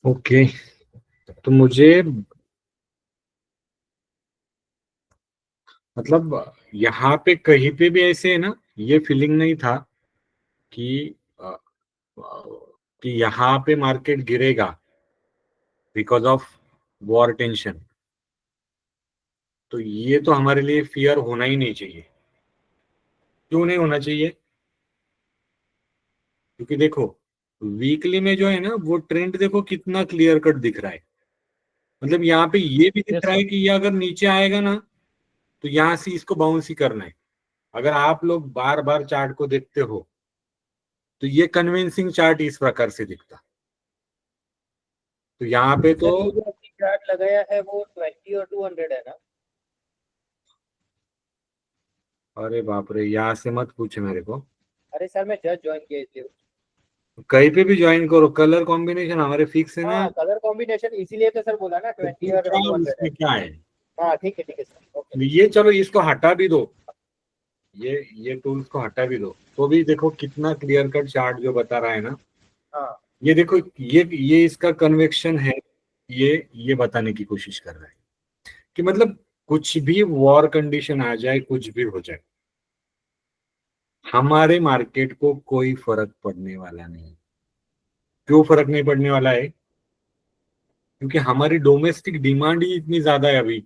Okay, तो मुझे मतलब यहाँ पे कहीं पे भी ऐसे है ना, ये फीलिंग नहीं था कि कि यहाँ पे मार्केट गिरेगा बिकॉज ऑफ वॉर टेंशन। तो ये तो हमारे लिए फियर होना ही नहीं चाहिए। क्यों नहीं होना चाहिए? क्योंकि देखो, वीकली में जो है ना, वो ट्रेंड देखो कितना क्लियर कट दिख रहा है। मतलब यहाँ पे ये भी दिख यस रहा सर। है कि ये अगर नीचे आएगा ना, तो यहाँ से इसको बाउंस ही करना है। अगर आप लोग बार बार चार्ट को देखते हो, तो ये कन्विंसिंग चार्ट इस प्रकार से दिखता। तो यहाँ पे तो, सर ये जो आपने चार्ट लगाया है वो 20 और 200 है ना? अरे बाप रे, यहाँ से मत पूछे मेरे को। अरे सर मैं जस्ट ज्वाइन किया इसलिए। कहीं पे भी ज्वाइन करो, कलर कॉम्बिनेशन हमारे फिक्स है ना। हाँ कलर कॉम्बिनेशन इसीलिए तो सर बोला ना तो 20 फिर और क्या, 200 है। उसमें क्या है? हाँ ठीक है सर, ओके। ये चलो, इसको हटा भी दो। ये टूल्स को हटा भी दो, तो भी देखो कितना क्लियर कट चार्ट जो बता रहा है ना। हाँ ये देखो, ये इसका कन्वेक्शन है। ये बताने की कोशिश कर रहा है कि मतलब कुछ भी वॉर कंडीशन आ जाए, कुछ भी हो जाए, हमारे मार्केट को कोई फर्क पड़ने वाला नहीं। क्यों फर्क नहीं पड़ने वाला है? क्योंकि हमारी डोमेस्टिक डिमांड ही इतनी ज्यादा है अभी,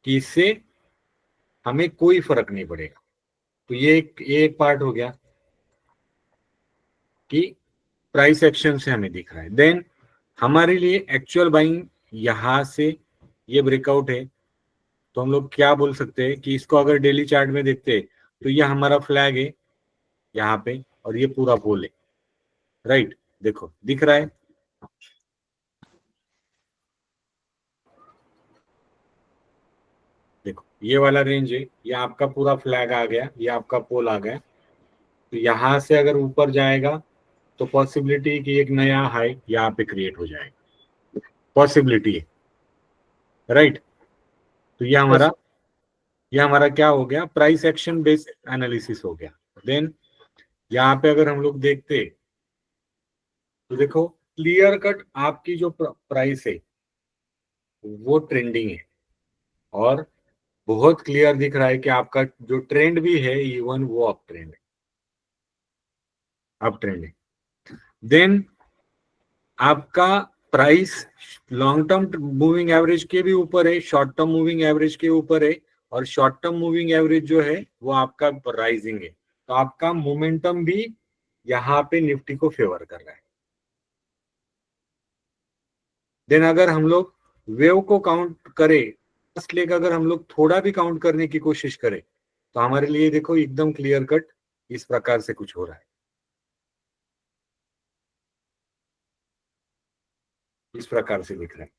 कि इससे हमें कोई फर्क नहीं पड़ेगा। तो ये एक पार्ट हो गया कि प्राइस एक्शन से हमें दिख रहा है। देन हमारे लिए एक्चुअल बाइंग यहां से ये ब्रेकआउट है। तो हम लोग क्या बोल सकते हैं कि इसको अगर डेली चार्ट में देखते हैं, तो ये हमारा फ्लैग है यहाँ पे, और ये पूरा पोल है। राइट, देखो दिख रहा है। देखो ये वाला रेंज है, ये आपका पूरा फ्लैग आ गया, ये आपका पोल आ गया। तो यहां से अगर ऊपर जाएगा, तो पॉसिबिलिटी कि एक नया हाई यहाँ पे क्रिएट हो जाएगा, पॉसिबिलिटी है। राइट। तो यस ये हमारा क्या हो गया, प्राइस एक्शन बेस्ड एनालिसिस हो गया। देन यहाँ पे अगर हम लोग देखते, तो देखो क्लियर कट आपकी जो प्राइस है वो ट्रेंडिंग है, और बहुत क्लियर दिख रहा है कि आपका जो ट्रेंड भी है, इवन वो अप ट्रेंड है, अप ट्रेंड है। देन आपका price long term moving average के भी ऊपर है, शॉर्ट टर्म मूविंग एवरेज के ऊपर है, और शॉर्ट टर्म मूविंग एवरेज जो है वो आपका राइजिंग है। तो आपका मोमेंटम भी यहाँ पे निफ्टी को फेवर कर रहा है। देन अगर हम लोग वेव को काउंट करें, फर्स्ट लेग अगर हम लोग थोड़ा भी काउंट करने की कोशिश करें, तो हमारे लिए देखो एकदम क्लियर कट इस प्रकार से कुछ हो रहा है, इस प्रकार से दिख रहा है।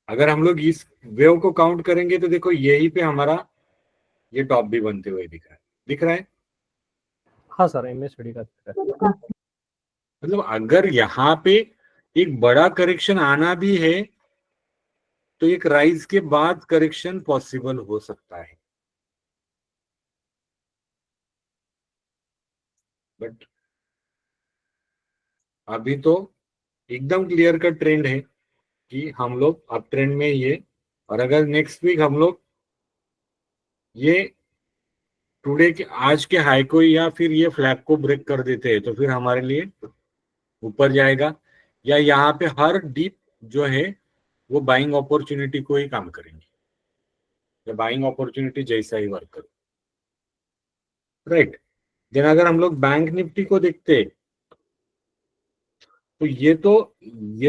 अगर हम लोग इस वेव को काउंट करेंगे, तो देखो यही पे हमारा ये टॉप भी बनते हुए दिख रहा है, दिख रहा है। हाँ सर, MSCD का दिख रहा है। मतलब अगर यहाँ पे एक बड़ा करेक्शन आना भी है, तो एक राइज के बाद करेक्शन पॉसिबल हो सकता है। बट अभी तो एकदम क्लियर का ट्रेंड है कि हम लोग अप ट्रेंड में ही है। और अगर नेक्स्ट वीक हम लोग ये टुडे के आज के हाई को या फिर ये फ्लैग को ब्रेक कर देते हैं, तो फिर हमारे लिए ऊपर जाएगा, या यहाँ पे हर डीप जो है वो बाइंग अपॉर्चुनिटी को ही काम करेंगे, या बाइंग अपॉर्चुनिटी जैसा ही वर्क करे। राइट। देन अगर हम लोग बैंक निफ्टी को देखते, तो ये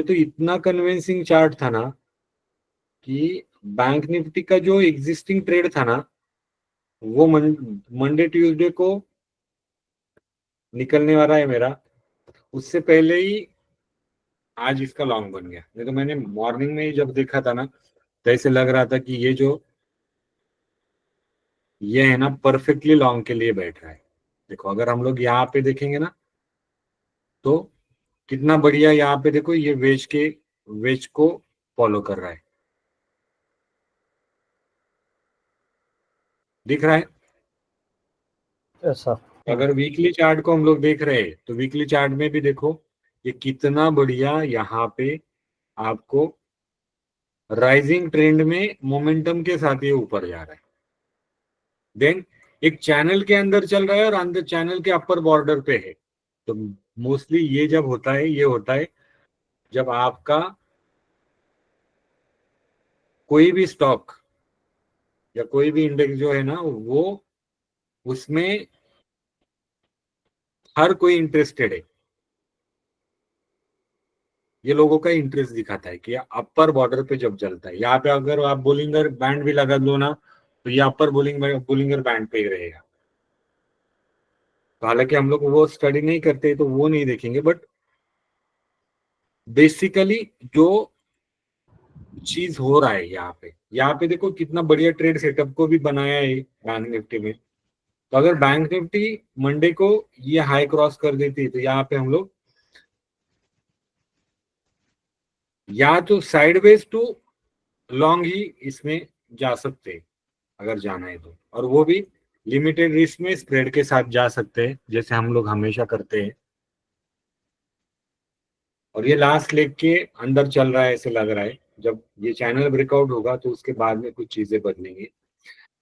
तो इतना कन्विंसिंग चार्ट था ना, कि बैंक निफ्टी का जो एग्जिस्टिंग ट्रेड था ना, वो मंडे ट्यूसडे को निकलने वाला है मेरा, उससे पहले ही आज इसका लॉन्ग बन गया। नहीं तो मैंने मॉर्निंग में ही जब देखा था ना, तो ऐसे लग रहा था कि ये जो ये है ना परफेक्टली लॉन्ग के लिए बैठ रहा है। देखो अगर हम लोग यहाँ पे देखेंगे ना, तो कितना बढ़िया यहाँ पे देखो, ये वेज को फॉलो कर रहा है, दिख रहा है। ऐसा अगर वीकली चार्ट को हम लोग देख रहे हैं तो वीकली चार्ट में भी देखो ये कितना बढ़िया यहाँ पे आपको राइजिंग ट्रेंड में मोमेंटम के साथ ये ऊपर जा रहा है। देन एक चैनल के अंदर चल रहा है और अंदर चैनल के अपर बॉर्डर पे है। तो मोस्टली ये जब होता है, ये होता है जब आपका कोई भी स्टॉक या कोई भी इंडेक्स जो है ना, वो उसमें हर कोई इंटरेस्टेड है। ये लोगों का इंटरेस्ट दिखाता है कि अपर बॉर्डर पे जब चलता है, यहाँ पे अगर आप बोलिंगर बैंड भी लगा दो ना, तो ये अपर बोलिंगर बैंड पे ही रहेगा। तो हालांकि हम लोग वो स्टडी नहीं करते तो वो नहीं देखेंगे, बट बेसिकली जो चीज हो रहा है यहाँ पे देखो कितना बढ़िया ट्रेड सेटअप को भी बनाया है बैंक निफ्टी में। तो अगर बैंक निफ्टी मंडे को ये हाई क्रॉस कर देती है तो यहाँ पे हम लोग या तो साइडवेज टू लॉन्ग ही इसमें जा सकते हैं अगर जाना है तो, और वो भी लिमिटेड रिस्क में स्प्रेड के साथ जा सकते हैं जैसे हम लोग हमेशा करते हैं। और ये लास्ट लेग के अंदर चल रहा है ऐसे लग रहा है, जब ये चैनल ब्रेकआउट होगा तो उसके बाद में कुछ चीजें बदलेंगी।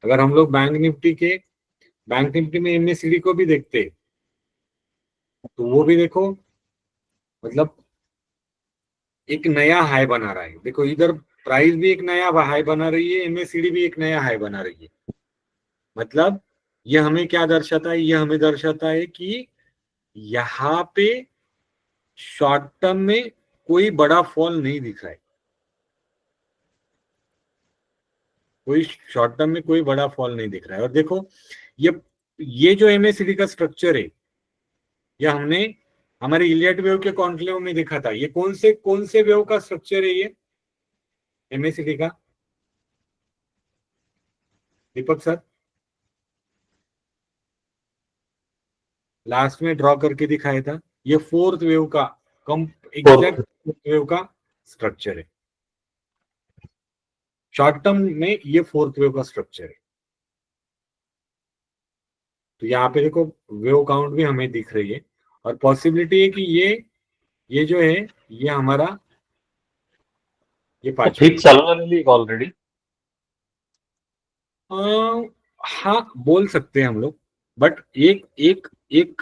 अगर हम लोग बैंक निफ्टी में एमएससीडी को भी देखते हैं, तो वो भी देखो मतलब एक नया हाई बना रहा है। देखो इधर प्राइस भी एक नया हाई बना रही है, एमएससीडी भी एक नया हाई बना रही है। मतलब ये हमें क्या दर्शाता है, ये हमें दर्शाता है कि यहाँ पे शॉर्ट टर्म में कोई बड़ा फॉल नहीं दिख रहा है, कोई शॉर्ट टर्म में कोई बड़ा फॉल नहीं दिख रहा है। और देखो ये ये जो एमएससीडी का स्ट्रक्चर है, ये हमने हमारे इलियट वेव के कॉन्क्लेव में देखा था। ये कौन से वेव का स्ट्रक्चर है ये एमएससीडी का, दीपक सर? लास्ट में ड्रॉ करके दिखाया था, ये फोर्थ वेव का कम एग्जैक्ट वेव का स्ट्रक्चर है। शॉर्ट टर्म में ये फोर्थ वेव का स्ट्रक्चर है। तो यहाँ पे देखो वेव काउंट भी हमें दिख रही है, और पॉसिबिलिटी है कि ये जो है ये हमारा ये पांचवा ठीक चल रही है ऑलरेडी। हाँ बोल सकते हैं हम लोग, बट एक एक एक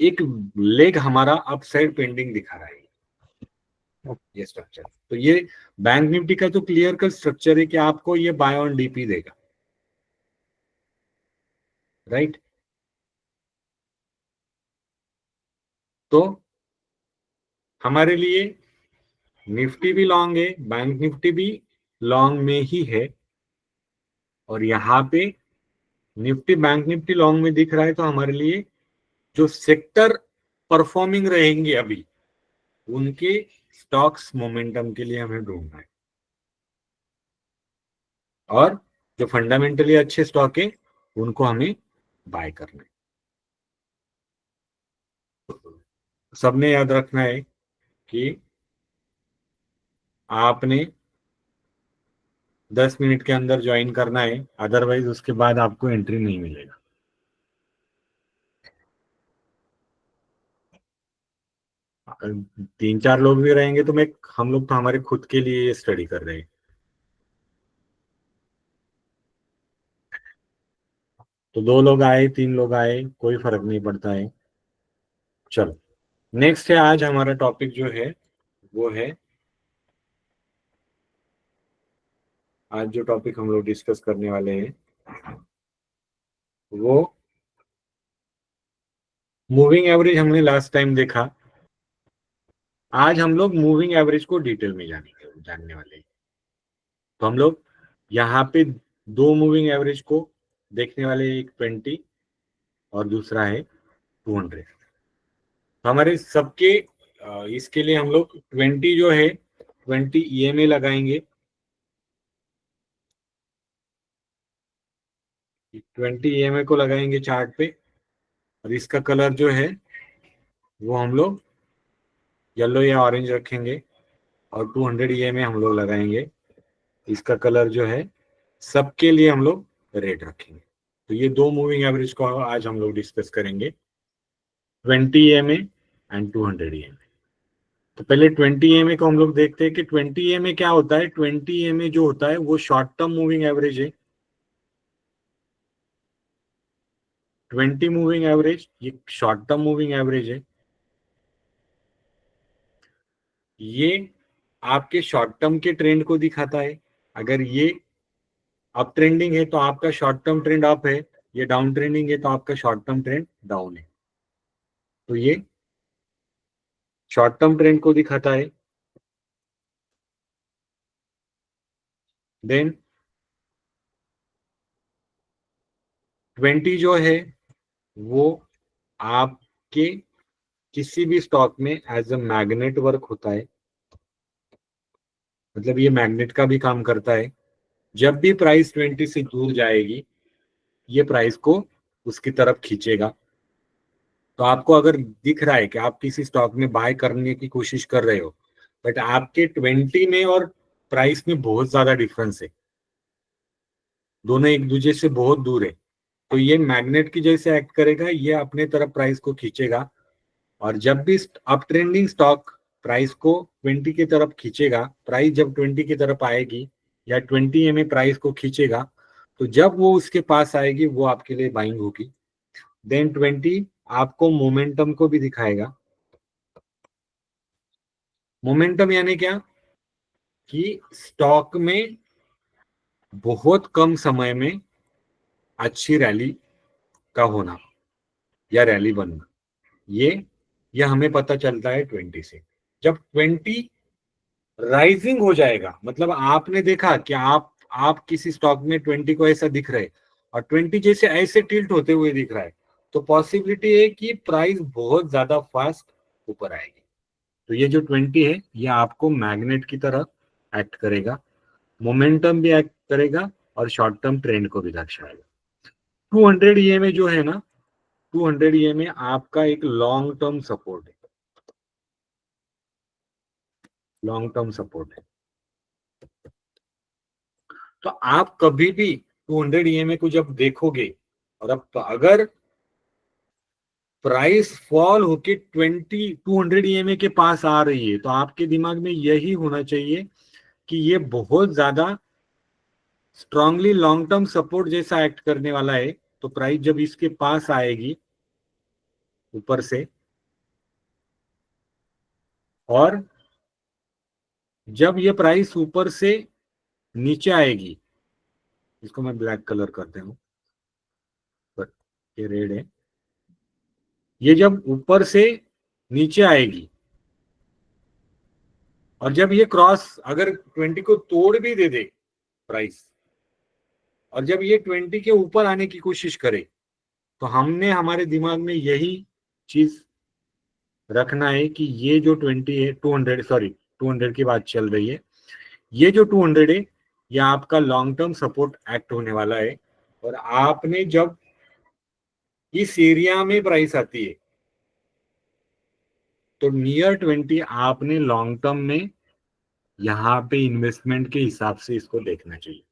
एक लेग हमारा अपसाइड पेंडिंग दिखा रहा है ये स्ट्रक्चर। तो ये बैंक निफ्टी का तो क्लियर कट स्ट्रक्चर है कि आपको ये बाय ऑन डीपी देगा, राइट? तो हमारे लिए निफ्टी भी लॉन्ग है, बैंक निफ्टी भी लॉन्ग में ही है, और यहाँ पे निफ्टी बैंक निफ्टी लॉन्ग में दिख रहा है। तो हमारे लिए जो सेक्टर परफॉर्मिंग रहेंगे अभी, उनके स्टॉक्स मोमेंटम के लिए हमें ढूंढना है, और जो फंडामेंटली अच्छे स्टॉक है उनको हमें बाय करना है। सबने याद रखना है कि आपने 10 मिनट के अंदर ज्वाइन करना है, अदरवाइज उसके बाद आपको एंट्री नहीं मिलेगा। अगर 3-4 लोग भी रहेंगे तो मैं हम लोग तो हमारे खुद के लिए स्टडी कर रहे हैं। तो 2 लोग आए 3 लोग आए कोई फर्क नहीं पड़ता है। चलो नेक्स्ट है, आज हमारा टॉपिक जो है वो है, आज जो टॉपिक हम लोग डिस्कस करने वाले हैं वो मूविंग एवरेज हमने लास्ट टाइम देखा। आज हम लोग मूविंग एवरेज को डिटेल में जानने वाले हैं। तो हम लोग यहाँ पे 2 मूविंग एवरेज को देखने वाले, एक 20 और दूसरा है 200। तो हमारे सबके इसके लिए हम लोग 20 जो है 20 ईएमए लगाएंगे। 20 EMA को लगाएंगे चार्ट पे, और इसका कलर जो है वो हम लोग येलो या ऑरेंज रखेंगे, और 200 EMA हम लोग लगाएंगे, इसका कलर जो है सबके लिए हम लोग रेड रखेंगे। तो ये दो मूविंग एवरेज को आज हम लोग डिस्कस करेंगे, 20 EMA एंड 200 EMA। तो पहले 20 EMA को हम लोग देखते हैं कि 20 EMA क्या होता है। 20 EMA जो होता है वो शॉर्ट टर्म मूविंग एवरेज है। 20 मूविंग एवरेज ये शॉर्ट टर्म मूविंग एवरेज है। ये आपके शॉर्ट टर्म के ट्रेंड को दिखाता है। अगर ये अप ट्रेंडिंग है तो आपका शॉर्ट टर्म ट्रेंड अप है, ये डाउन ट्रेंडिंग है तो आपका शॉर्ट टर्म ट्रेंड डाउन है। तो ये शॉर्ट टर्म ट्रेंड को दिखाता है। देन 20 जो है वो आपके किसी भी स्टॉक में एज अ मैग्नेट वर्क होता है, मतलब ये मैग्नेट का भी काम करता है। जब भी प्राइस 20 से दूर जाएगी ये प्राइस को उसकी तरफ खींचेगा। तो आपको अगर दिख रहा है कि आप किसी स्टॉक में बाय करने की कोशिश कर रहे हो, बट आपके 20 में और प्राइस में बहुत ज्यादा डिफरेंस है, दोनों एक दूसरे से बहुत दूर है, तो ये मैग्नेट की जैसे एक्ट करेगा, ये अपने तरफ प्राइस को खींचेगा। और जब भी अप ट्रेंडिंग स्टॉक प्राइस को 20 की तरफ खींचेगा, प्राइस जब 20 की तरफ आएगी या 20 में प्राइस को खींचेगा, तो जब वो उसके पास आएगी वो आपके लिए बाइंग होगी। देन 20 आपको मोमेंटम को भी दिखाएगा। मोमेंटम यानी क्या कि स्टॉक में बहुत कम समय में अच्छी रैली का होना या रैली बनना, ये हमें पता चलता है 20 से। जब 20 राइजिंग हो जाएगा, मतलब आपने देखा कि आप किसी स्टॉक में 20 को ऐसा दिख रहे और 20 जैसे ऐसे टिल्ट होते हुए दिख रहा है, तो पॉसिबिलिटी है कि प्राइस बहुत ज्यादा फास्ट ऊपर आएगी। तो ये जो 20 है ये आपको मैग्नेट की तरह एक्ट करेगा, मोमेंटम भी एक्ट करेगा और शॉर्ट टर्म ट्रेंड को भी दर्शाएगा। 200 EMA जो है ना, 200 EMA आपका एक लॉन्ग टर्म सपोर्ट है, लॉन्ग टर्म सपोर्ट है। तो आप कभी भी 200 EMA को जब देखोगे और अब अगर प्राइस फॉल होके 200 EMA के पास आ रही है, तो आपके दिमाग में यही होना चाहिए कि ये बहुत ज्यादा स्ट्रांगली लॉन्ग टर्म सपोर्ट जैसा एक्ट करने वाला है। तो प्राइस जब इसके पास आएगी ऊपर से, और जब ये प्राइस ऊपर से नीचे आएगी, इसको मैं ब्लैक कलर करते हूं, पर ये रेड है, ये जब ऊपर से नीचे आएगी और जब ये क्रॉस अगर 20 को तोड़ भी दे प्राइस, और जब ये 20 के ऊपर आने की कोशिश करे, तो हमने हमारे दिमाग में यही चीज रखना है कि ये जो 20 है, 200 सॉरी 200 की बात चल रही है, ये जो 200 है ये आपका लॉन्ग टर्म सपोर्ट एक्ट होने वाला है। और आपने जब इस एरिया में प्राइस आती है तो नियर 20 आपने लॉन्ग टर्म में यहाँ पे इन्वेस्टमेंट के हिसाब से इसको देखना चाहिए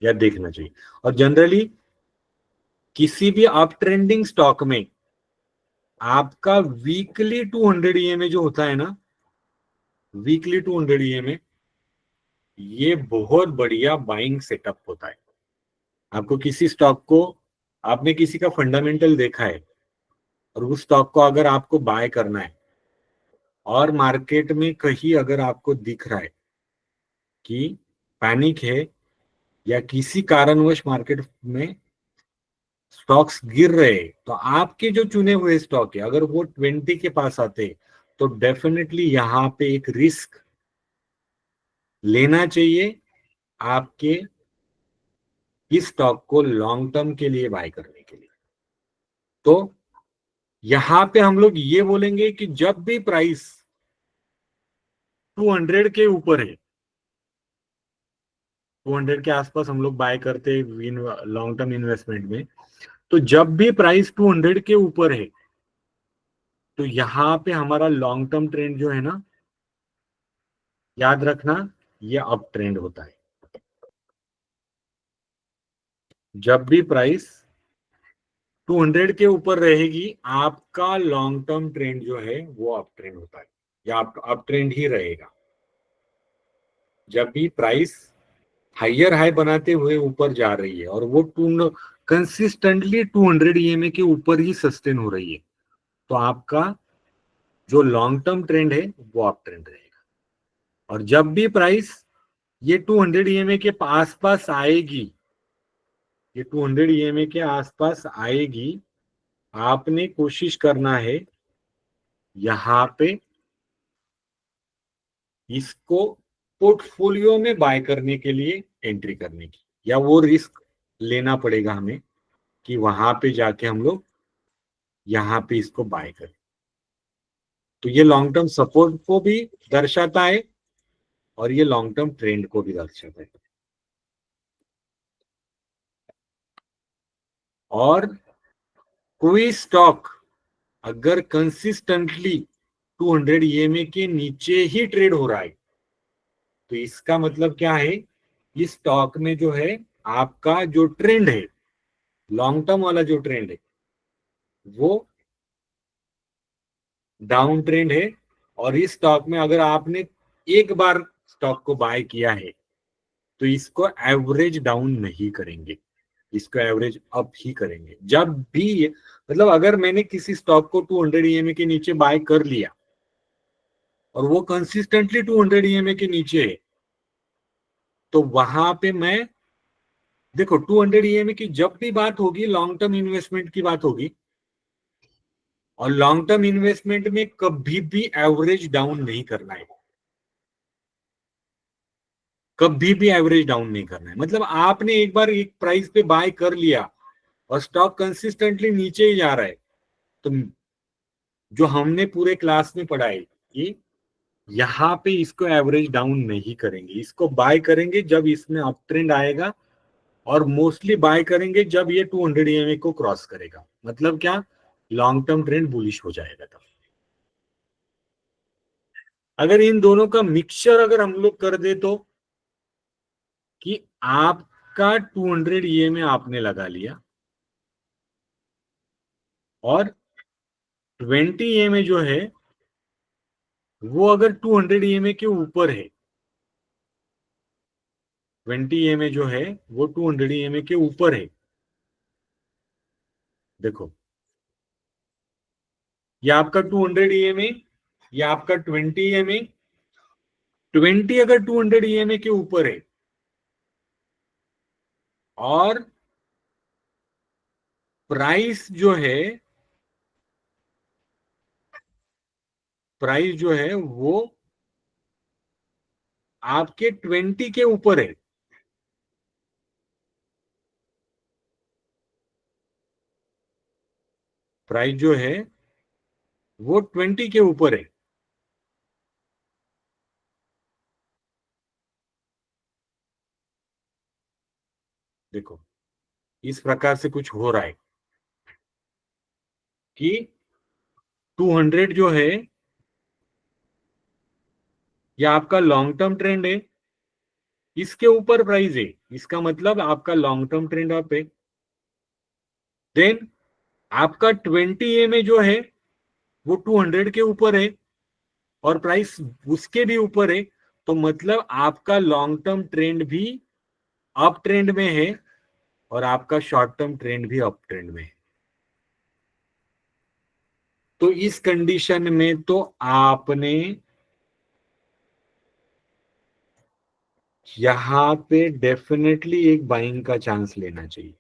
या देखना चाहिए। और जनरली किसी भी अप ट्रेंडिंग स्टॉक में आपका वीकली 200 EMA जो होता है ना, वीकली 200 EMA, ये बहुत बढ़िया बाइंग सेटअप होता है। आपको किसी स्टॉक को, आपने किसी का फंडामेंटल देखा है और उस स्टॉक को अगर आपको बाय करना है, और मार्केट में कहीं अगर आपको दिख रहा है कि पैनिक है या किसी कारणवश मार्केट में स्टॉक्स गिर रहे, तो आपके जो चुने हुए स्टॉक है अगर वो 20 के पास आते, तो डेफिनेटली यहाँ पे एक रिस्क लेना चाहिए आपके इस स्टॉक को लॉन्ग टर्म के लिए बाय करने के लिए। तो यहां पे हम लोग ये बोलेंगे कि जब भी प्राइस 200 के ऊपर है 200 के आसपास हम लोग बाय करते हैं लॉन्ग टर्म इन्वेस्टमेंट में। तो जब भी प्राइस 200 के ऊपर है तो यहाँ पे हमारा लॉन्ग टर्म ट्रेंड जो है ना, याद रखना, ये अप ट्रेंड होता है। जब भी प्राइस 200 के ऊपर रहेगी आपका लॉन्ग टर्म ट्रेंड जो है वो अप ट्रेंड होता है, या अप ट्रेंड ही रहेगा। जब भी प्राइस हाइयर हाई बनाते हुए ऊपर जा रही है और वो टू कंसिस्टेंटली 200 ईएमए के ऊपर ही सस्टेन हो रही है, तो आपका जो लॉन्ग टर्म ट्रेंड है वो अप ट्रेंड रहेगा। और जब भी प्राइस ये 200 ईएमए के आसपास आएगी, ये 200 ईएमए के आसपास आएगी, आपने कोशिश करना है यहां पे इसको पोर्टफोलियो में बाय करने के लिए एंट्री करने की, या वो रिस्क लेना पड़ेगा हमें कि वहां पे जाके हम लोग यहां पे इसको बाय करें। तो ये लॉन्ग टर्म सपोर्ट को भी दर्शाता है और ये लॉन्ग टर्म ट्रेंड को भी दर्शाता है। और कोई स्टॉक अगर कंसिस्टेंटली 200 ईएमए के नीचे ही ट्रेड हो रहा है तो इसका मतलब क्या है, इस स्टॉक में जो है आपका जो ट्रेंड है, लॉन्ग टर्म वाला जो ट्रेंड है वो डाउन ट्रेंड है। और इस स्टॉक में अगर आपने एक बार स्टॉक को बाय किया है तो इसको एवरेज डाउन नहीं करेंगे, इसको एवरेज अप ही करेंगे। जब भी मतलब अगर मैंने किसी स्टॉक को 200 ईएमए के नीचे बाय कर लिया और वो कंसिस्टेंटली 200 ईएमए के नीचे है, तो वहां पे मैं, देखो 200 ईएमए की जब भी बात होगी लॉन्ग टर्म इन्वेस्टमेंट की बात होगी, और लॉन्ग टर्म इन्वेस्टमेंट में कभी भी एवरेज डाउन नहीं करना है, कभी भी एवरेज डाउन नहीं करना है। मतलब आपने एक बार एक प्राइस पे बाय कर लिया और स्टॉक कंसिस्टेंटली नीचे ही जा रहा है, तो जो हमने पूरे क्लास में पढ़ा है कि यहाँ पे इसको एवरेज डाउन नहीं करेंगे, इसको बाय करेंगे जब इसमें अप ट्रेंड आएगा, और मोस्टली बाय करेंगे जब ये 200 ईएमए को क्रॉस करेगा। मतलब क्या, लॉन्ग टर्म ट्रेंड बुलिश हो जाएगा तब। अगर इन दोनों का मिक्सचर अगर हम लोग कर दे तो, कि आपका 200 ईएमए आपने लगा लिया और 20 ईएमए जो है वो अगर 200 ईएमए के ऊपर है, 20 ईएमए जो है वो 200 ईएमए के ऊपर है, देखो ये आपका 200 ईएमए, ये आपका 20 ईएमए। 20 अगर 200 ईएमए के ऊपर है और प्राइस जो है, प्राइस जो है वो आपके 20 के ऊपर है, प्राइस जो है वो 20 के ऊपर है, देखो इस प्रकार से कुछ हो रहा है कि 200 जो है ये आपका लॉन्ग टर्म ट्रेंड है, इसके ऊपर प्राइस है, इसका मतलब आपका लॉन्ग टर्म ट्रेंड अप है। देन आपका 20 ईएमए जो है वो 200 के ऊपर है और प्राइस उसके भी ऊपर है, तो मतलब आपका लॉन्ग टर्म ट्रेंड भी अप ट्रेंड में है और आपका शॉर्ट टर्म ट्रेंड भी अप ट्रेंड में है। तो इस कंडीशन में तो आपने यहां पे डेफिनेटली एक बाइंग का चांस लेना चाहिए,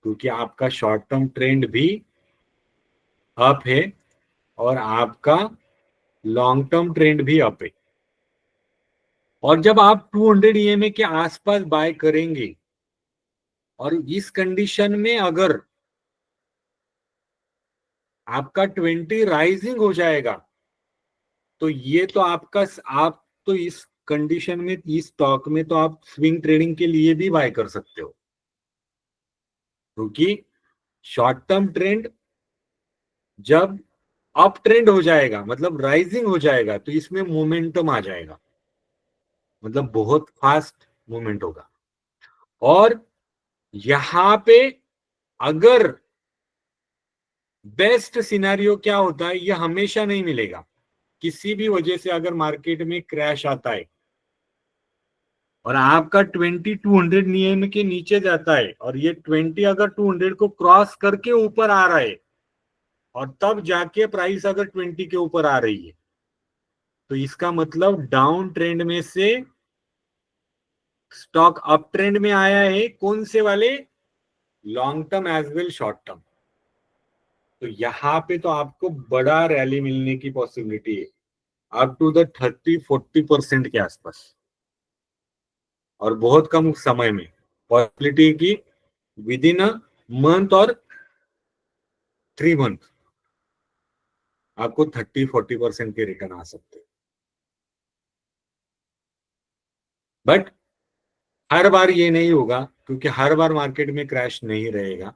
क्योंकि आपका शॉर्ट टर्म ट्रेंड भी अप है और आपका लॉन्ग टर्म ट्रेंड भी अप है। और जब आप 200 ईएमए के आसपास बाय करेंगे और इस कंडीशन में अगर आपका 20 राइजिंग हो जाएगा, तो ये तो आपका, आप तो इस कंडीशन में इस स्टॉक में तो आप स्विंग ट्रेडिंग के लिए भी बाय कर सकते हो, क्योंकि शॉर्ट टर्म ट्रेंड जब अप ट्रेंड हो जाएगा, मतलब राइजिंग हो जाएगा, तो इसमें मोमेंटम आ जाएगा, मतलब बहुत फास्ट मूवमेंट होगा। और यहां पे अगर बेस्ट सिनेरियो क्या होता है, ये हमेशा नहीं मिलेगा। किसी भी वजह से अगर मार्केट में क्रैश आता है और आपका 2200 नियम के नीचे जाता है और ये 20 अगर 200 को क्रॉस करके ऊपर आ रहा है और तब जाके प्राइस अगर 20 के ऊपर आ रही है, तो इसका मतलब डाउन ट्रेंड में से स्टॉक अप ट्रेंड में आया है। कौन से वाले? Long term as well short term. तो यहां पे तो आपको बड़ा रैली मिलने की पॉसिबिलिटी है, अप टू द 30-40% के आसपास, और बहुत कम समय में। पॉसिबिलिटी की विद इन अ मंथ और 3 मंथ आपको 30-40% के रिटर्न आ सकते हैं। बट हर बार ये नहीं होगा, क्योंकि हर बार मार्केट में क्रैश नहीं रहेगा।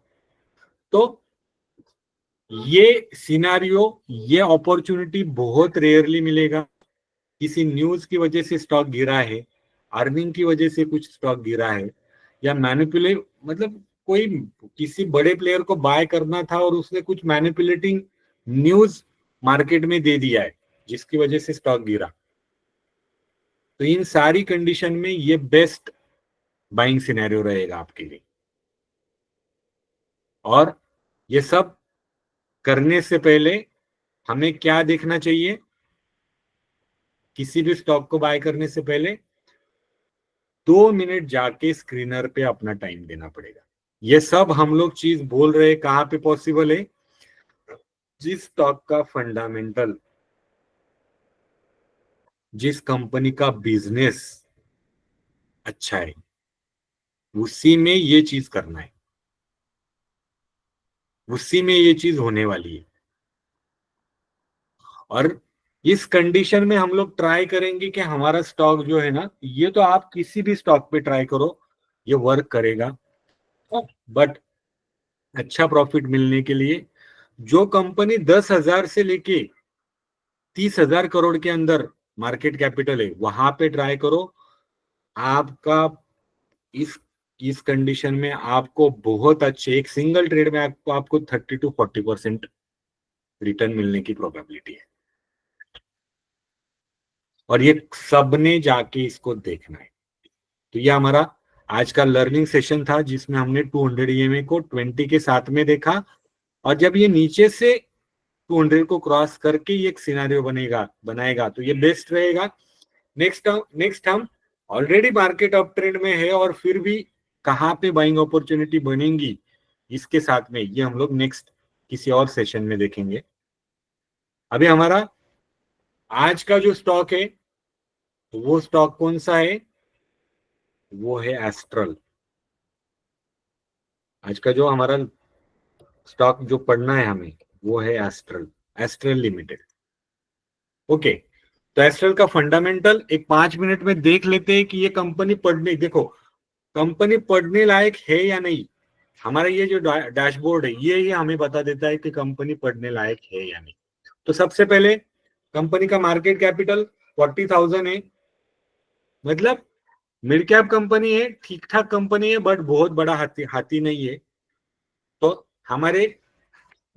तो ये सिनारियो, ये अपॉर्चुनिटी बहुत रेयरली मिलेगा। किसी न्यूज की वजह से स्टॉक गिरा है, अर्निंग की वजह से कुछ स्टॉक गिरा है, या मैनिपुलेट, मतलब कोई किसी बड़े प्लेयर को बाय करना था और उसने कुछ मैनिपुलेटिंग न्यूज मार्केट में दे दिया है जिसकी वजह से स्टॉक गिरा। तो इन सारी कंडीशन में ये बेस्ट बाइंग सिनेरियो रहेगा आपके लिए। और ये सब करने से पहले हमें क्या देखना चाहिए? किसी भी स्टॉक को बाय करने से पहले 2 मिनट जाके स्क्रीनर पे अपना टाइम देना पड़ेगा। ये सब हम लोग चीज बोल रहे हैं कहां पे पॉसिबल है? जिस स्टॉक का फंडामेंटल, जिस कंपनी का बिजनेस अच्छा है, उसी में ये चीज करना है, उसी में ये चीज होने वाली है। और इस कंडीशन में हम लोग ट्राई करेंगे कि हमारा स्टॉक जो है ना, ये तो आप किसी भी स्टॉक पे ट्राई करो, ये वर्क करेगा। बट अच्छा प्रॉफिट मिलने के लिए जो कंपनी 10,000 से लेके 30,000 करोड़ के अंदर मार्केट कैपिटल है, वहां पे ट्राई करो। आपका इस इस कंडीशन में आपको बहुत अच्छे, एक सिंगल ट्रेड में आपको 30-40% रिटर्न मिलने की प्रोबेबिलिटी है। और ये सबने जाके इसको देखना है। तो ये हमारा आज का लर्निंग सेशन था, जिसमें हमने 200 ईएमए को 20 के साथ में देखा, और जब ये नीचे से 200 को क्रॉस करके ये एक सिनेरियो बनाएगा तो ये बेस्ट रहेगा। नेक्स्ट हम ऑलरेडी मार्केट अप ट्रेंड में है, और फिर भी कहाँ पे बाइंग अपॉर्चुनिटी बनेंगी इसके साथ में, ये हम लोग नेक्स्ट किसी और सेशन में देखेंगे। अभी हमारा आज का जो स्टॉक है, वो स्टॉक कौन सा है? वो है एस्ट्रल। आज का जो हमारा स्टॉक जो पढ़ना है हमें, वो है एस्ट्रल, एस्ट्रल लिमिटेड। ओके, तो एस्ट्रल का फंडामेंटल एक 5 मिनट में देख लेते हैं कि ये कंपनी पढ़ने, देखो कंपनी पढ़ने लायक है या नहीं। हमारा ये जो डैशबोर्ड है, ये हमें बता देता है कि कंपनी पढ़ने लायक है या नहीं। तो सबसे पहले कंपनी का मार्केट कैपिटल 40,000 है, मतलब मिड कैप कंपनी है, ठीक ठाक कंपनी है, बट बहुत बड़ा हाथी हाथी नहीं है। तो हमारे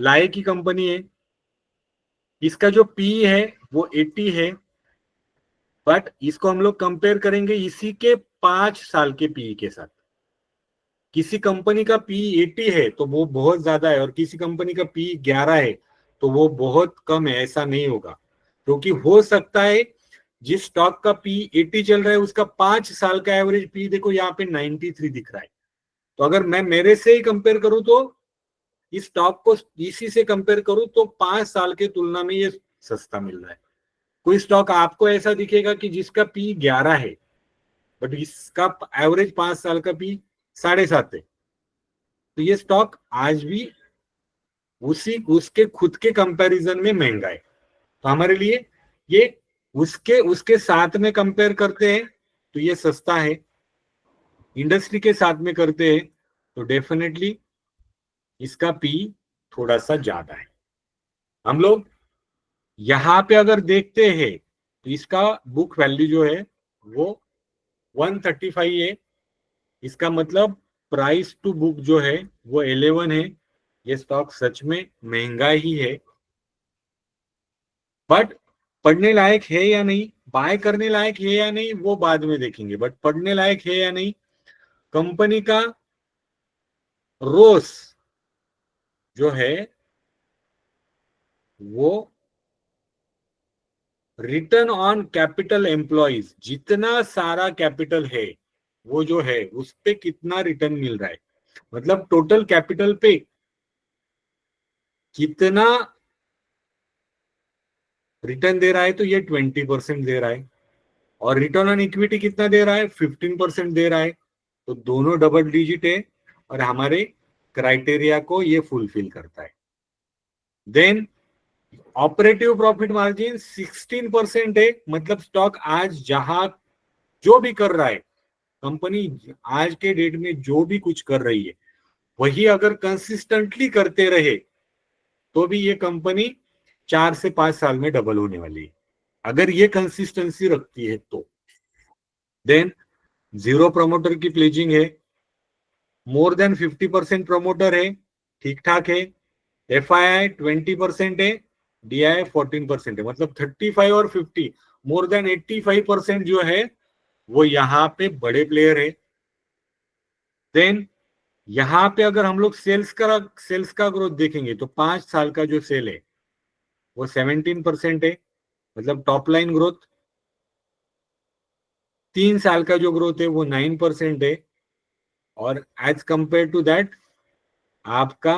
लायक की कंपनी है। इसका जो पी है वो 80 है, बट इसको हम लोग कंपेयर करेंगे इसी के 5 साल के पी के साथ। किसी कंपनी का पी 80 है तो वो बहुत ज्यादा है, और किसी कंपनी का पी 11 है तो वो बहुत कम है, ऐसा नहीं होगा। क्योंकि हो सकता है जिस स्टॉक का पी 80 चल रहा है, उसका 5 साल का एवरेज पी देखो यहाँ पे 93 दिख रहा है। तो अगर मैं मेरे से ही कंपेयर करूं, तो इस स्टॉक को इसी से कंपेयर करूं, तो 5 साल के तुलना में ये सस्ता मिल रहा है। कोई स्टॉक आपको ऐसा दिखेगा कि जिसका पी 11 है, बट इसका एवरेज 5 साल का पी 7.5 है, तो ये स्टॉक आज भी उसी उसके खुद के कंपैरिजन में महंगा है। तो हमारे लिए ये उसके उसके साथ में कंपेयर करते हैं तो ये सस्ता है, इंडस्ट्री के साथ में करते हैं तो डेफिनेटली इसका पी थोड़ा सा ज्यादा है। हम लोग यहाँ पे अगर देखते हैं तो इसका बुक वैल्यू जो है वो 135 है। इसका मतलब प्राइस टू बुक जो है वो 11 है। ये स्टॉक सच में महंगा ही है, बट पढ़ने लायक है या नहीं, बाय करने लायक है या नहीं वो बाद में देखेंगे, बट पढ़ने लायक है या नहीं। कंपनी का रोस जो है वो रिटर्न ऑन कैपिटल एम्प्लॉइज, जितना सारा कैपिटल है वो जो है उस पे कितना रिटर्न मिल रहा है, मतलब टोटल कैपिटल पे कितना रिटर्न दे रहा है, तो ये 20% दे रहा है। और रिटर्न ऑन इक्विटी कितना दे रहा है, 15% दे रहा है। तो दोनों डबल डिजिट है और हमारे क्राइटेरिया को ये फुलफिल करता है। देन ऑपरेटिव प्रॉफिट मार्जिन 16% है, मतलब स्टॉक आज जहां जो भी कर रहा है, कंपनी आज के डेट में जो भी कुछ कर रही है वही अगर कंसिस्टेंटली करते रहे तो भी ये कंपनी 4 से 5 साल में डबल होने वाली है, अगर ये कंसिस्टेंसी रखती है तो। देन जीरो प्रमोटर की प्लेजिंग है, मोर देन 50% प्रमोटर है, ठीक ठाक है। FII 20% है, DII 14% है, मतलब 35 और 50, मोर देन 85% जो है वो यहाँ पे बड़े प्लेयर है। देन यहाँ पे अगर हम लोग सेल्स का ग्रोथ देखेंगे तो 5 साल का जो सेल है वो 17% है, मतलब टॉप लाइन ग्रोथ। 3 साल का जो ग्रोथ है वो 9% है। और एज कंपेयर टू दैट आपका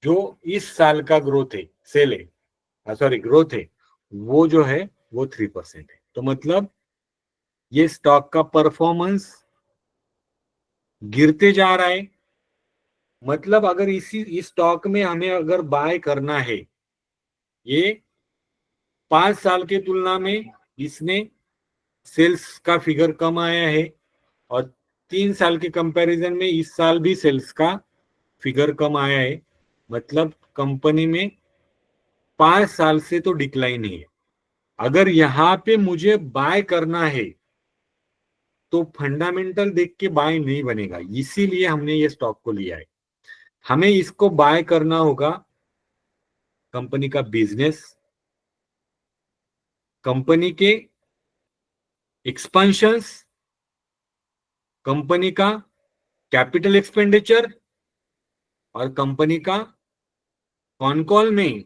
जो इस साल का ग्रोथ है, सेल है, सॉरी ग्रोथ है, वो जो है वो 3% है। तो मतलब ये स्टॉक का परफॉर्मेंस गिरते जा रहा है। मतलब अगर इस स्टॉक में हमें अगर बाय करना है, ये 5 साल के तुलना में इसने सेल्स का फिगर कम आया है, और 3 साल के कंपैरिजन में इस साल भी सेल्स का फिगर कम आया है, मतलब कंपनी में 5 साल से तो डिक्लाइन है। अगर यहाँ पे मुझे बाय करना है तो फंडामेंटल देख के बाय नहीं बनेगा, इसीलिए हमने ये स्टॉक को लिया है। हमें इसको बाय करना होगा कंपनी का बिजनेस, कंपनी के एक्सपेंशंस, कंपनी का कैपिटल एक्सपेंडिचर, और कंपनी का कॉन कॉल में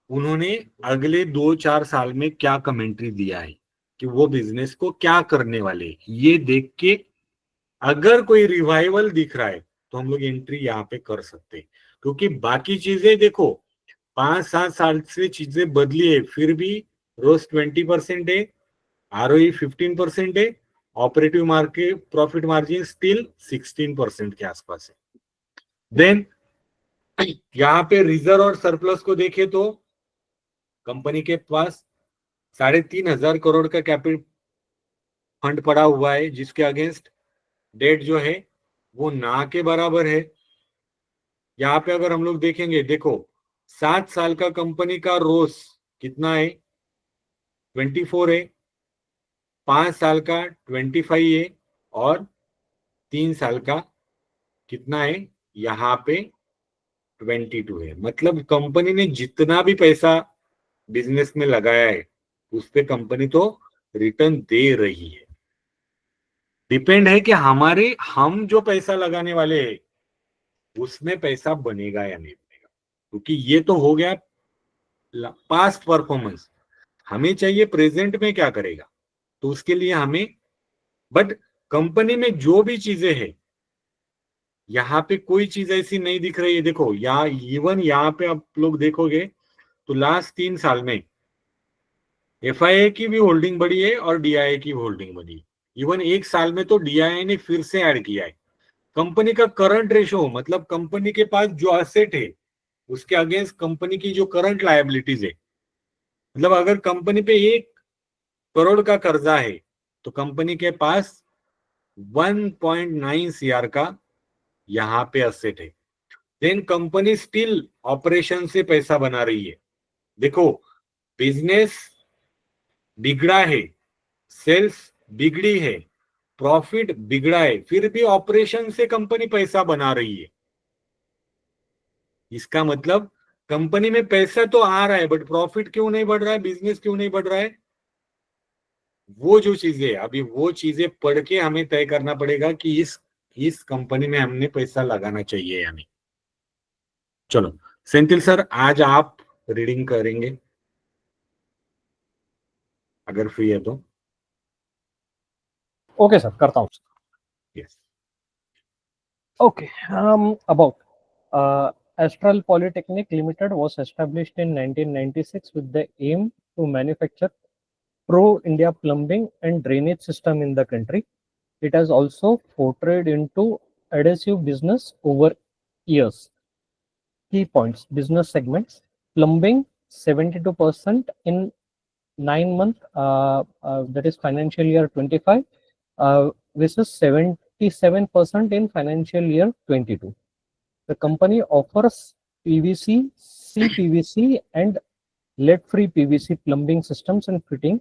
उन्होंने अगले 2-4 साल में क्या कमेंट्री दिया है कि वो बिजनेस को क्या करने वाले, ये देख के अगर कोई रिवाइवल दिख रहा है तो हम लोग एंट्री यहाँ पे कर सकते हैं। क्योंकि बाकी चीजें देखो 5-7 साल से चीजें बदली है, फिर भी रोज 20% है, ROE 15% है, operative market profit margin still 16% के आसपास है। देन यहाँ पे रिजर्व और सरप्लस को देखें तो कंपनी के पास 3,500 करोड़ का कैपिटल फंड पड़ा हुआ है, जिसके अगेंस्ट डेट जो है वो ना के बराबर है। यहाँ पे अगर हम लोग देखेंगे, देखो 7 साल का कंपनी का रोस कितना है, 24 है, 5 साल का 25 है, और 3 साल का कितना है यहाँ पे 22 है। मतलब कंपनी ने जितना भी पैसा बिजनेस में लगाया है उस पे कंपनी तो रिटर्न दे रही है। डिपेंड है कि हम जो पैसा लगाने वाले हैं उसमें पैसा बनेगा या नहीं बनेगा, क्योंकि ये तो हो गया पास्ट परफॉर्मेंस। हमें चाहिए प्रेजेंट में क्या करेगा, तो उसके लिए हमें, बट कंपनी में जो भी चीजें हैं यहाँ पे कोई चीज ऐसी नहीं दिख रही है। देखो यहाँ इवन यहाँ पे आप लोग देखोगे तो लास्ट 3 साल में FII की भी होल्डिंग बढ़ी है और DII की भी होल्डिंग बढ़ी है। इवन एक साल में तो DII ने फिर से ऐड किया है। कंपनी का करंट रेशो, मतलब कंपनी के पास जो एसेट है उसके अगेंस्ट कंपनी की जो करंट लायबिलिटीज है, मतलब अगर कंपनी पे 1 करोड़ का कर्जा है तो कंपनी के पास 1.9 सीआर का यहाँ पे असेट है। देन कंपनी स्टिल ऑपरेशन से पैसा बना रही है। देखो, बिजनेस बिगड़ा है, सेल्स बिगड़ी है, प्रॉफिट बिगड़ा है, फिर भी ऑपरेशन से कंपनी पैसा बना रही है। इसका मतलब कंपनी में पैसा तो आ रहा है, बट प्रॉफिट क्यों नहीं बढ़ रहा है, बिजनेस क्यों नहीं बढ़ रहा है? वो जो चीजें अभी, वो चीजें पढ़ के हमें तय करना पड़ेगा कि इस कंपनी में हमने पैसा लगाना चाहिए या नहीं। चलो सेंथिल सर, आज आप रीडिंग करेंगे अगर फ्री है तो। ओके सर, करता हूँ। Yes. Okay, about Astral Polytechnic Limited was established in 1996 with the aim to manufacture pro-India plumbing and drainage system in the country. It has also portrayed into adhesive business over years. Key points: business segments: plumbing 72% in 9 month, that is financial year 25, versus 77% in financial year 22. The company offers PVC, CPVC, and lead-free PVC plumbing systems and fitting,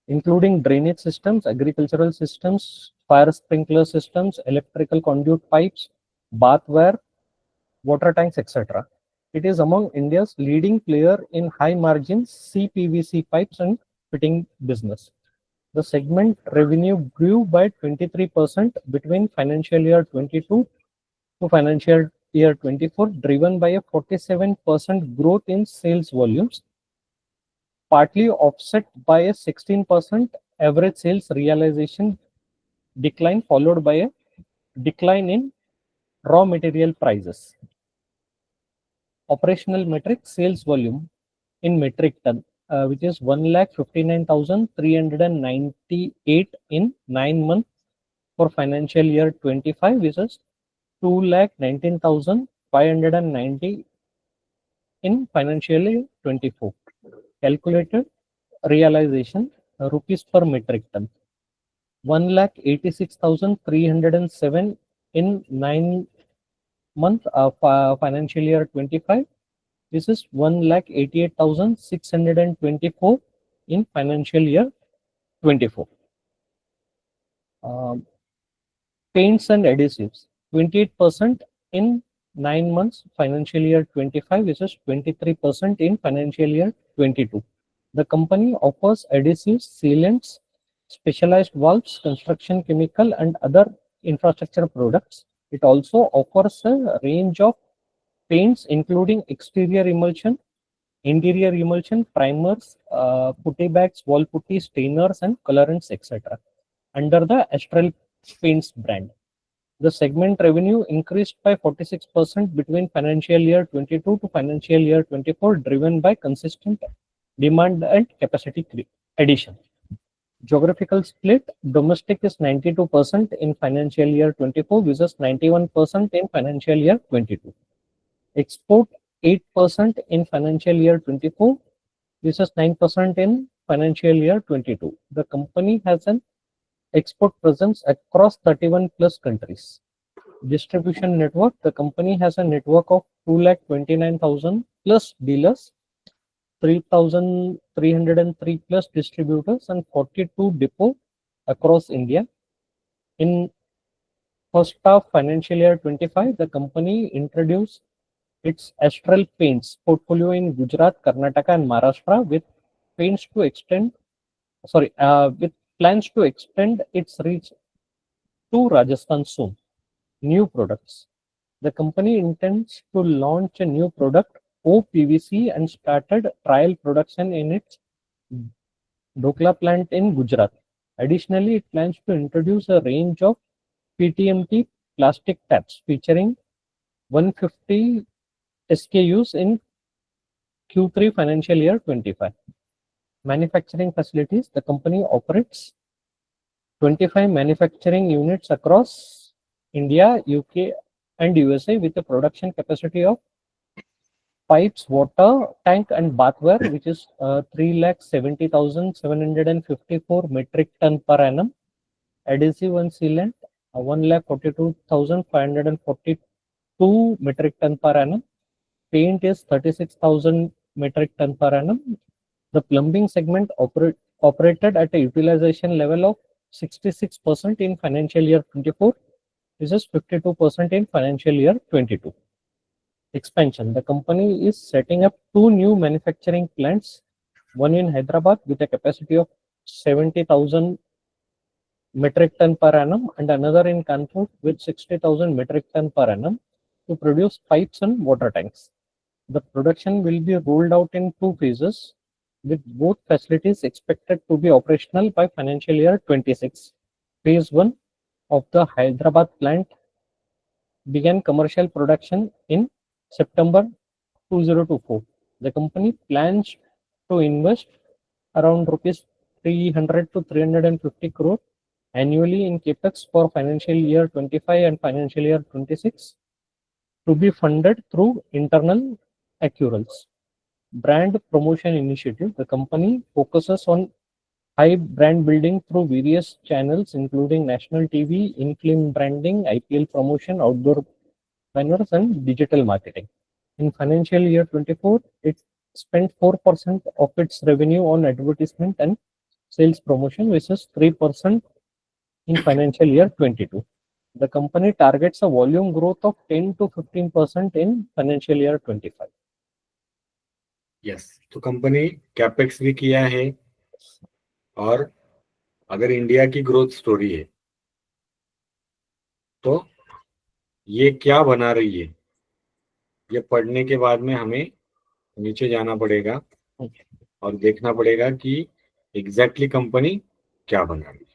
including drainage systems, agricultural systems, fire sprinkler systems, electrical conduit pipes, bathware, water tanks, etc. It is among India's leading player in high-margin CPVC pipes and fitting business. The segment revenue grew by 23% between financial year 22 to financial year 24, driven by a 47% growth in sales volumes, partly offset by a 16% average sales realization decline, followed by a decline in raw material prices. Operational metrics: sales volume in metric ton, which is 1,59,398 in 9 months for financial year 25, which is 2,19,590 in financial year 24. Calculated realization, rupees per metric ton: 1,86,307 in 9 month of financial year 25. This is 1,88,624 in financial year 24. Paints and adhesives: 28% in 9 months financial year 25, which is 23% in financial year 22. The company offers adhesives, sealants, specialized valves, construction chemical, and other infrastructure products. It also offers a range of paints, including exterior emulsion, interior emulsion, primers, putty bags, wall putty, stainers, and colorants, etc., under the Astral Paints brand. The segment revenue increased by 46% between financial year 22 to financial year 24, driven by consistent demand and capacity addition. Geographical split: domestic is 92% in financial year 24 versus 91% in financial year 22. Export 8% in financial year 24 versus 9% in financial year 22. The company has an export presence across 31 plus countries. Distribution network: the company has a network of 229,000 plus dealers, 3,303 plus distributors, and 42 depot across India. In first half financial year 25, the company introduced its Astral Paints portfolio in Gujarat, Karnataka, and Maharashtra, with paints to extend, with plans to extend its reach to Rajasthan soon. New products: the company intends to launch a new product, OPVC, and started trial production in its Dokla plant in Gujarat. Additionally, it plans to introduce a range of PTMT plastic taps featuring 150 SKUs in Q3 financial year 25. Manufacturing facilities: the company operates 25 manufacturing units across India, UK, and USA with a production capacity of pipes, water tank, and bathware, which is 3,70,754 metric ton per annum. Adhesive and sealant, 1,42,542 metric ton per annum. Paint is 36,000 metric ton per annum. The plumbing segment operated at a utilization level of 66% in financial year 24, which is 52% in financial year 22. Expansion. The company is setting up two new manufacturing plants, one in Hyderabad with a capacity of 70,000 metric ton per annum and another in Kanpur with 60,000 metric ton per annum to produce pipes and water tanks. The production will be rolled out in two phases, with both facilities expected to be operational by financial year 26. Phase 1 of the Hyderabad plant began commercial production in September 2024. The company plans to invest around rupees 300 to 350 crore annually in capex for financial year 25 and financial year 26 to be funded through internal accruals. Brand promotion initiative. The company focuses on high brand building through various channels, including national TV, in-film branding, IPL promotion, outdoor banners, and digital marketing. In financial year 24, it spent 4% of its revenue on advertisement and sales promotion versus 3% in financial year 22. The company targets a volume growth of 10 to 15% in financial year 25. Yes, तो company capex भी किया है, और अगर India की growth story है तो ये क्या बना रही है, ये पढ़ने के बाद में हमें नीचे जाना पड़ेगा और देखना पड़ेगा कि एग्जैक्टली कंपनी क्या बना रही है.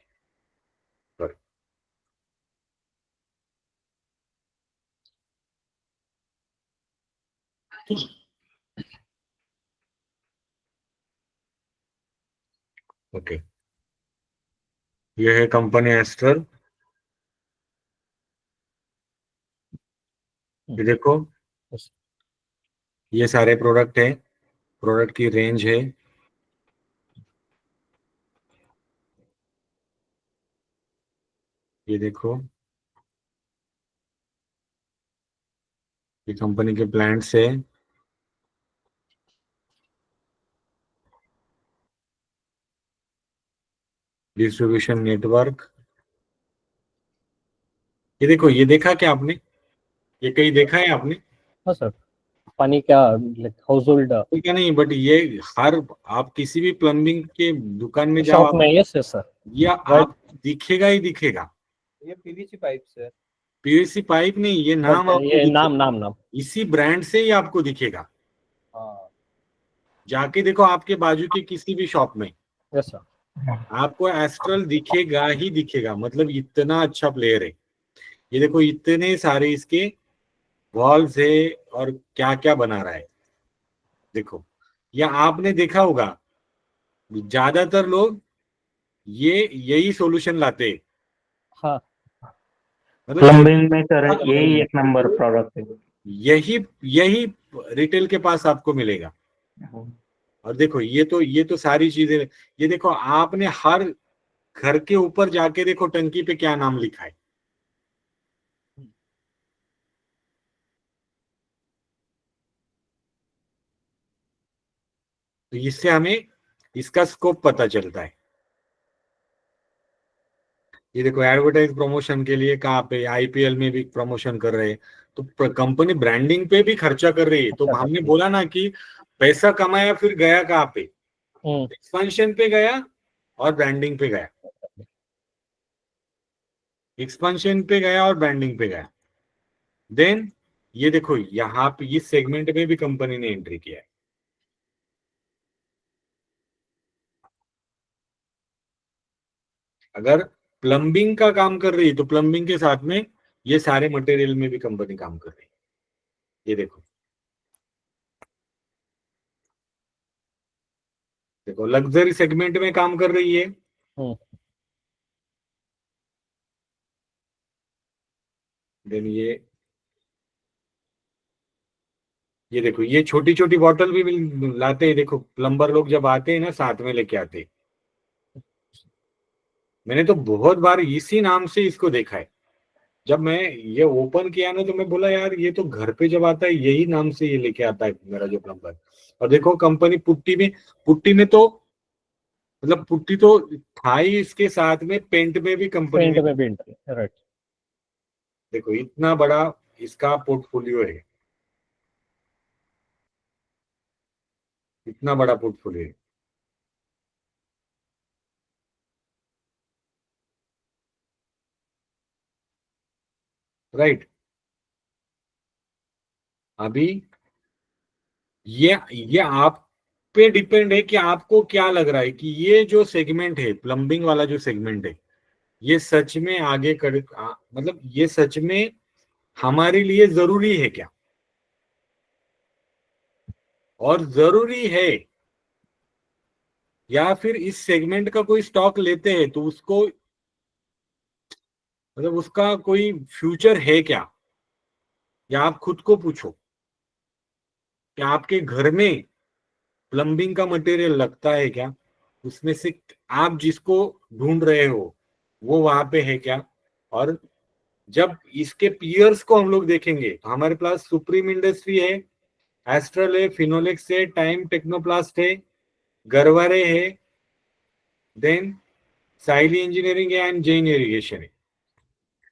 ओके, ये है कंपनी एस्ट्रल. ये देखो, ये सारे प्रोडक्ट हैं, प्रोडक्ट की रेंज है. ये देखो, ये कंपनी के प्लांट्स है. Distribution network. ये देखो, ये देखा क्या आपने, ये कहीं देखा है आपने? हाँ सर, पानी क्या हाउस होल्ड क्या नहीं, बट ये हर, आप किसी भी प्लम्बिंग के दुकान में जाओ, शॉप में. यस यस सर, या आप दिखेगा ही दिखेगा. ये PVC pipe sir. PVC pipe नहीं, ये नाम आपको ये दिखेगा. नाम. इसी ब्रांड से ही आपको दिखेगा. हाँ. जाके देखो आपके बाजू की किसी भी शॉप में, यस सर, आपको एस्ट्रल दिखेगा ही दिखेगा. मतलब इतना अच्छा प्लेयर है. ये देखो, इतने सारे इसके वॉल्स है और क्या क्या बना रहा है. देखो, या आपने देखा होगा, ज्यादातर लोग ये यही सॉल्यूशन लाते हैं. हाँ. मतलब प्लम्बिंग में सर यही एक नंबर प्रोडक्ट है. यही यही रिटेल के पास आपको मिलेगा. और देखो, ये तो सारी चीजें. ये देखो, आपने हर घर के ऊपर जाके देखो टंकी पे क्या नाम लिखा है. तो इससे हमें इसका स्कोप पता चलता है. ये देखो, एडवर्टाइज प्रमोशन के लिए कहाँ पे, आईपीएल में भी प्रमोशन कर रहे हैं. तो कंपनी ब्रांडिंग पे भी खर्चा कर रही है. तो हमने बोला ना कि पैसा कमाया फिर गया कहाँ पे, एक्सपेंशन पे गया और ब्रांडिंग पे गया. एक्सपेंशन पे गया और ब्रांडिंग पे गया. देन ये देखो, यहाँ पे इस सेगमेंट में भी कंपनी ने एंट्री किया है. अगर प्लम्बिंग का काम कर रही है तो प्लम्बिंग के साथ में ये सारे मटेरियल में भी कंपनी काम कर रही है. ये देखो, देखो लग्जरी सेगमेंट में काम कर रही है. देन ये ये देखो, ये छोटी छोटी बॉटल भी लाते हैं, देखो प्लम्बर लोग जब आते हैं ना साथ में लेके आते हैं। मैंने तो बहुत बार इसी नाम से इसको देखा है। जब मैं ये ओपन किया ना तो मैं बोला यार ये तो घर पे जब आता है यही नाम से ये लेके आता है मेरा जो प्लम्बर। और देखो कंपनी पुट्टी में तो मतलब पुट्टी तो था ही, इसके साथ में पेंट में भी कंपनी पेंट ने। में भी एंट्री, राइट। देखो इतना बड़ा इसका पोर्टफोलियो है, इतना बड़ा पोर्टफोलियो है। राइट। अभी ये आप पे डिपेंड है कि आपको क्या लग रहा है कि ये जो सेगमेंट है, प्लम्बिंग वाला जो सेगमेंट है, ये सच में मतलब ये सच में हमारे लिए जरूरी है क्या, और जरूरी है, या फिर इस सेगमेंट का कोई स्टॉक लेते हैं तो उसको मतलब उसका कोई फ्यूचर है क्या। या आप खुद को पूछो कि आपके घर में प्लम्बिंग का मटेरियल लगता है क्या, उसमें से आप जिसको ढूंढ रहे हो वो वहां पे है क्या। और जब इसके पीयर्स को हम लोग देखेंगे तो हमारे पास सुप्रीम इंडस्ट्री है, एस्ट्रल है, फिनोलेक्स है, टाइम टेक्नोप्लास्ट है, गरवारे है, देन साइली इंजीनियरिंग है एंड जैन इरिगेशन है।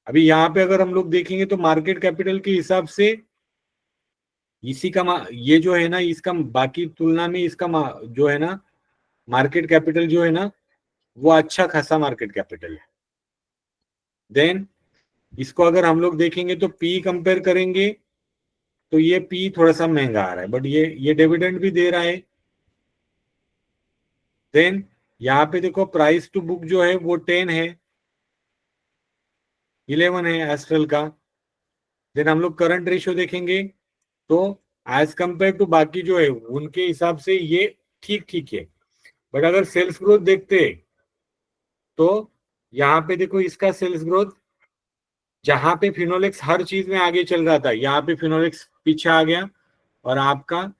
अभी यहाँ पे अगर हम लोग देखेंगे तो मार्केट कैपिटल के हिसाब से इसी का ये जो है ना, इसका बाकी तुलना में इसका जो है ना मार्केट कैपिटल जो है ना वो अच्छा खासा मार्केट कैपिटल है। देन इसको अगर हम लोग देखेंगे तो पी कंपेयर करेंगे तो ये पी थोड़ा सा महंगा आ रहा है, बट ये डिविडेंड भी दे रहा है। देन यहाँ पे देखो प्राइस टू बुक जो है वो 10 है, 11 है एस्ट्रल का। देन हम लोग करंट रेशियो देखेंगे तो एज कंपेयर टू बाकी जो है उनके हिसाब से ये ठीक ठीक है। बट अगर सेल्स ग्रोथ देखते हैं तो यहाँ पे देखो इसका सेल्स ग्रोथ, जहां पे फिनोलेक्स हर चीज में आगे चल रहा था यहाँ पे फिनोलेक्स पीछे आ गया, और आपका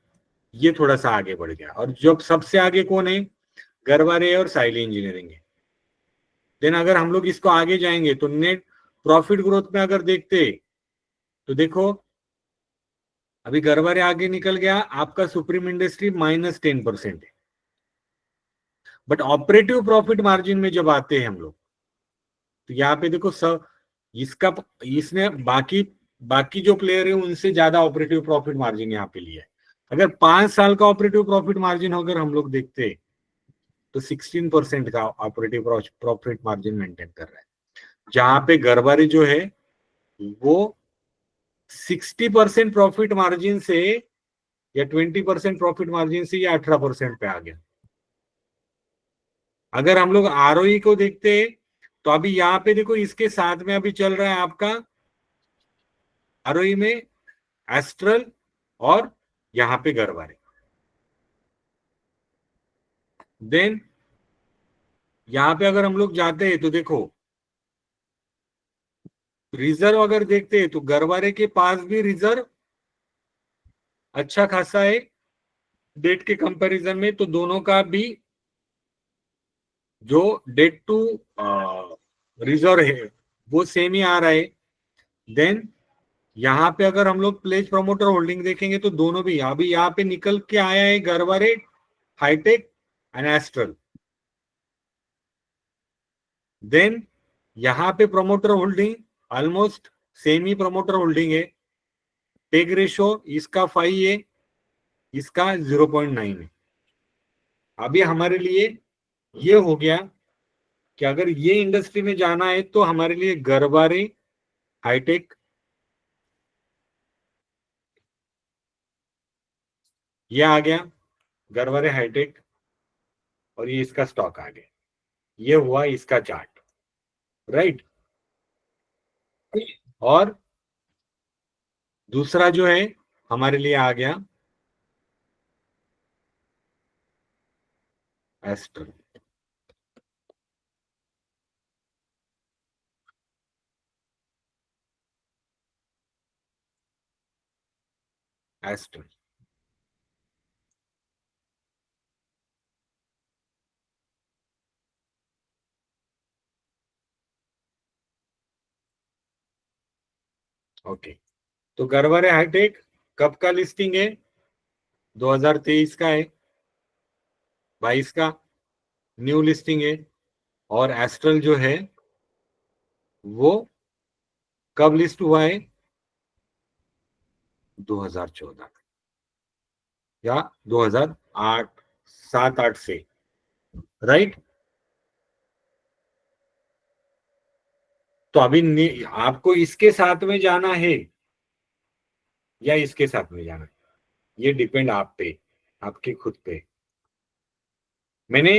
ये थोड़ा सा आगे बढ़ गया। और जो सबसे आगे कौन है, गरवारे और साइली इंजीनियरिंग है। देन अगर हम लोग इसको आगे जाएंगे तो नेट प्रॉफिट ग्रोथ में अगर देखते तो देखो अभी गरवारे आगे निकल गया, आपका सुप्रीम इंडस्ट्री -10% है। बट ऑपरेटिव प्रॉफिट मार्जिन में जब आते हैं हम लोग तो यहाँ पे देखो सब इसका इसने बाकी बाकी जो प्लेयर है उनसे ज्यादा ऑपरेटिव प्रॉफिट मार्जिन यहाँ पे लिया है। अगर 5 साल का ऑपरेटिव प्रॉफिट मार्जिन अगर हम लोग देखते तो 16% का ऑपरेटिव प्रॉफिट मार्जिन मेंटेन कर रहा है, जहां पे गरबारी जो है वो 60% प्रॉफिट मार्जिन से या 20% प्रॉफिट मार्जिन से या 18% पे आ गया। अगर हम लोग आरओई को देखते हैं तो अभी यहाँ पे देखो इसके साथ में अभी चल रहा है आपका आरओई में एस्ट्रल और यहाँ पे गरबारे। देन यहाँ पे अगर हम लोग जाते हैं तो देखो रिजर्व अगर देखते हैं तो गरवारे के पास भी रिजर्व अच्छा खासा है डेट के कंपैरिजन में, तो दोनों का भी जो डेट टू रिजर्व है वो सेम ही आ रहा है। देन यहाँ पे अगर हम लोग प्लेज प्रमोटर होल्डिंग देखेंगे तो दोनों भी अभी यहाँ पे निकल के आया है Garware, hi tech and Astral. Then यहाँ पे प्रमोटर होल्डिंग ऑलमोस्ट सेम ही प्रमोटर होल्डिंग है। टेक रेशो इसका 5 है, इसका 0.9 है। अभी हमारे लिए ये हो गया कि अगर ये इंडस्ट्री में जाना है तो हमारे लिए गरवारे, हाईटेक, ये आ गया गरवारे हाईटेक, और ये इसका स्टॉक आ गया। ये हुआ इसका चार्ट, राइट। और दूसरा जो है हमारे लिए आ गया एस्ट्रल। एस्ट्रल ओके, तो गरवारे हाईटेक कब का लिस्टिंग है? 2023 का है, 22 का न्यू लिस्टिंग है। और एस्ट्रल जो है वो कब लिस्ट हुआ है? 2014 या 2008, 7-8 से, राइट। तो अभी आपको इसके साथ में जाना है या इसके साथ में जाना है, ये डिपेंड आप पे, आपके खुद पे। मैंने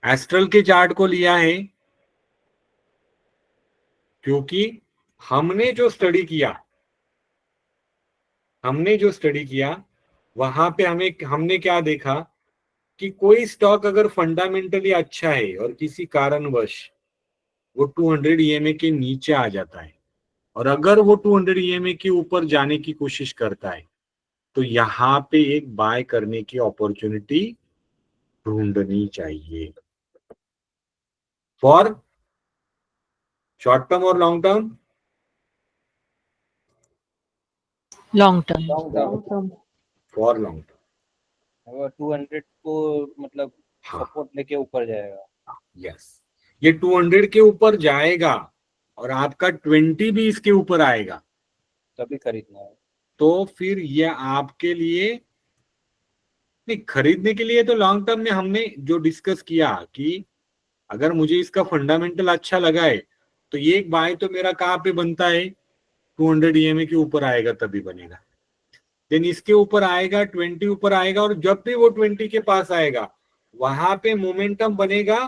एस्ट्रल के चार्ट को लिया है क्योंकि हमने जो स्टडी किया वहां पे हमने क्या देखा कि कोई स्टॉक अगर फंडामेंटली अच्छा है और किसी कारणवश वो 200 ईएमए के नीचे आ जाता है, और अगर वो 200 ईएमए के ऊपर जाने की कोशिश करता है, तो यहाँ पे एक बाय करने की अपॉर्चुनिटी ढूंढनी चाहिए फॉर शॉर्ट टर्म और long term. Long term. Long term for long term, वो 200 को मतलब हाँ, सपोर्ट लेके ऊपर जाएगा। यस, ये 200 के ऊपर जाएगा और आपका 20 भी इसके ऊपर आएगा, तभी खरीदना है। तो फिर ये आपके लिए नहीं, खरीदने के लिए तो लॉन्ग टर्म में हमने जो डिस्कस किया कि अगर मुझे इसका फंडामेंटल अच्छा लगा है तो ये एक बाय तो मेरा कहाँ पे बनता है? 200 ईएमए के ऊपर आएगा तभी बनेगा। देन इसके ऊपर आएगा, 20 ऊपर आएगा, और जब भी वो 20 के पास आएगा वहां पे मोमेंटम बनेगा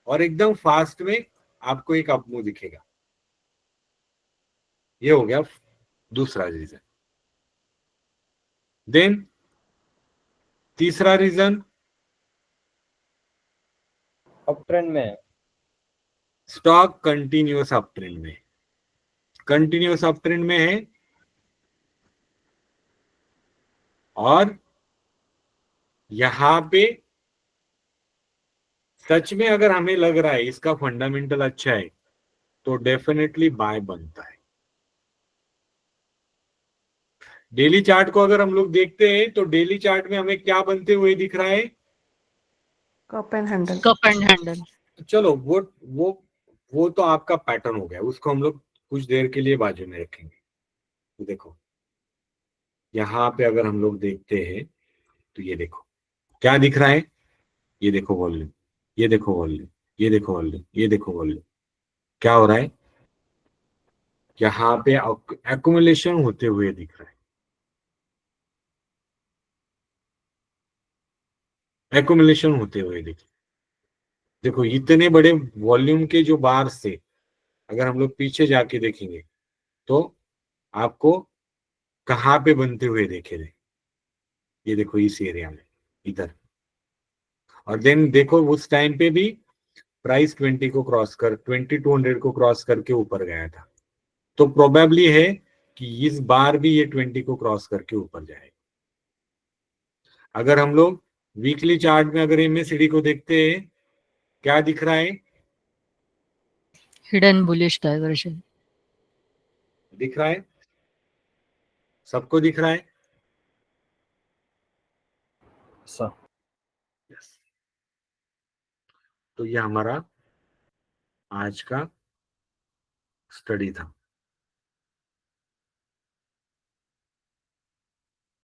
और एकदम फास्ट में आपको एक अपमूव दिखेगा। ये हो गया दूसरा रीजन। देन तीसरा रीजन, अब ट्रेंड में है। स्टॉक कंटिन्यूअस अप ट्रेंड में, कंटिन्यूअस अप ट्रेंड में है, और यहां पे सच में अगर हमें लग रहा है इसका फंडामेंटल अच्छा है तो डेफिनेटली बाय बनता है। डेली चार्ट को अगर हम लोग देखते हैं तो डेली चार्ट में हमें क्या बनते हुए दिख रहा है? Cup and handle. Cup and handle. चलो वो तो आपका पैटर्न हो गया, उसको हम लोग कुछ देर के लिए बाजू में रखेंगे। तो देखो यहाँ पे अगर हम लोग देखते हैं तो ये देखो क्या दिख रहा है, ये देखो वॉल्यूम, ये देखो वॉल्यूम, ये देखो वॉल्यूम, ये देखो वॉल्यूम। क्या हो रहा है? यहाँ पे एक्युमुलेशन होते हुए दिख रहा है, एक्युमुलेशन होते हुए दिख रहा है। देखो इतने बड़े वॉल्यूम के जो बार से अगर हम लोग पीछे जाके देखेंगे तो आपको कहाँ पे बनते हुए देखे थे? ये देखो इस एरिया में, इधर। और देन देखो उस टाइम पे भी प्राइस 200 को क्रॉस करके ऊपर गया था, तो प्रोबेबली है कि इस बार भी ये 20 को क्रॉस करके ऊपर जाएगा। अगर हम लोग वीकली चार्ट में अगर एमएससीडी को देखते हैं, क्या दिख रहा है? Hidden bullish diversion. दिख रहा है, सबको दिख रहा है। Sir Yes. तो ये हमारा आज का स्टडी था।